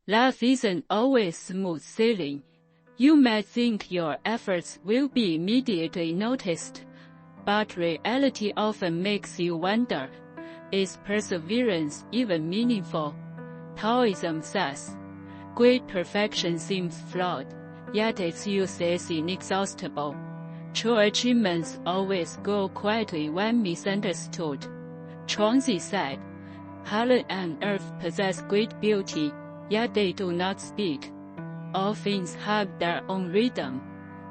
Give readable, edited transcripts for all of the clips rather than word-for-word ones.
Life isn't always smooth sailing. You might think your efforts will be immediately noticed, but reality often makes you wonder, is perseverance even meaningful? Taoism says, great perfection seems flawed, yet its use is inexhaustible. True achievements always grow quietly when misunderstood. Chuangzi said, heaven and earth possess great beauty, yet they do not speak. All things have their own rhythm.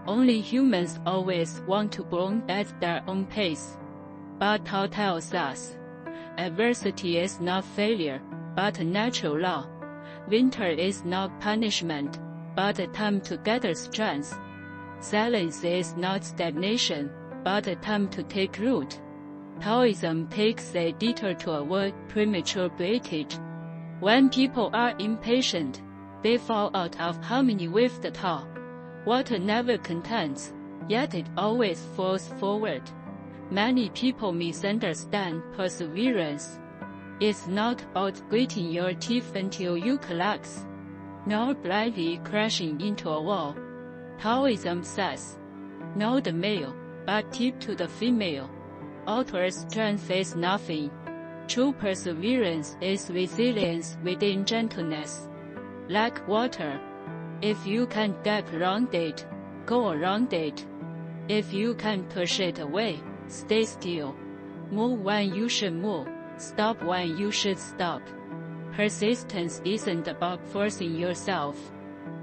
Only humans always want to bloom at their own pace. But Tao tells us, adversity is not failure, but a natural law. Winter is not punishment, but a time to gather strength. Silence is not stagnation, but a time to take root. Taoism takes a detour to avoid premature breakage. When people are impatient, they fall out of harmony with the Tao. Water never contents, yet it always falls forward. Many people misunderstand perseverance. It's not about gritting your teeth until you collapse, nor blindly crashing into a wall. Taoism says, know the male, but keep to the female. Outward strength is nothing. True perseverance is resilience within gentleness. Like water, if you can't get around it, go around it. If you can't push it away, stay still. Move when you should move, stop when you should stop. Persistence isn't about forcing yourself,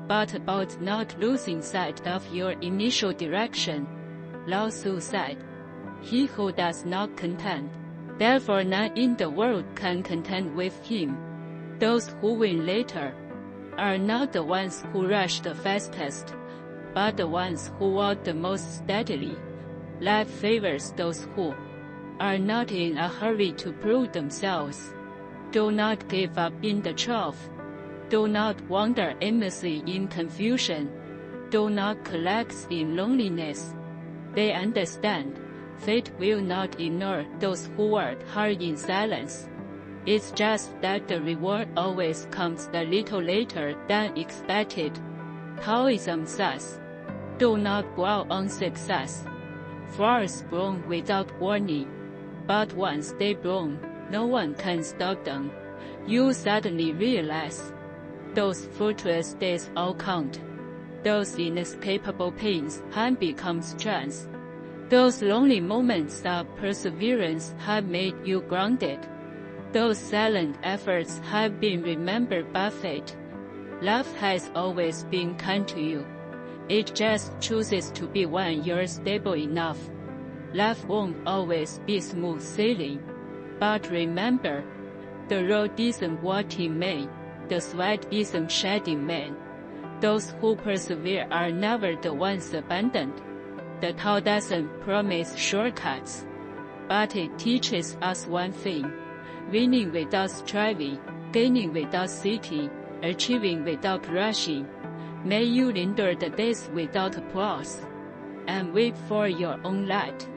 but about not losing sight of your initial direction. Lao Tzu said, he who does not contend, therefore none in the world can contend with him. Those who win later are not the ones who rush the fastest, but the ones who walk the most steadily. Life favors those who are not in a hurry to prove themselves. Do not give up in the trough. Do not wander aimlessly in confusion. Do not collapse in loneliness. They understand, fate will not ignore those who work hard in silence. It's just that the reward always comes a little later than expected. Taoism says, do not dwell on success. Flowers bloom without warning, but once they bloom, no one can stop them. You suddenly realize, those fruitless days all count. Those inescapable pains have become strengths. Those lonely moments of perseverance have made you grounded. Those silent efforts have been remembered by fate. Life has always been kind to you. It just chooses to be when you're stable enough. Life won't always be smooth sailing. But remember, the road isn't what it may, the sweat isn't shed in vain. Those who persevere are never the ones abandoned. The Tao doesn't promise shortcuts, but it teaches us one thing: winning without striving, gaining without seeking, achieving without rushing. May you endure the days without applause, and wait for your own light.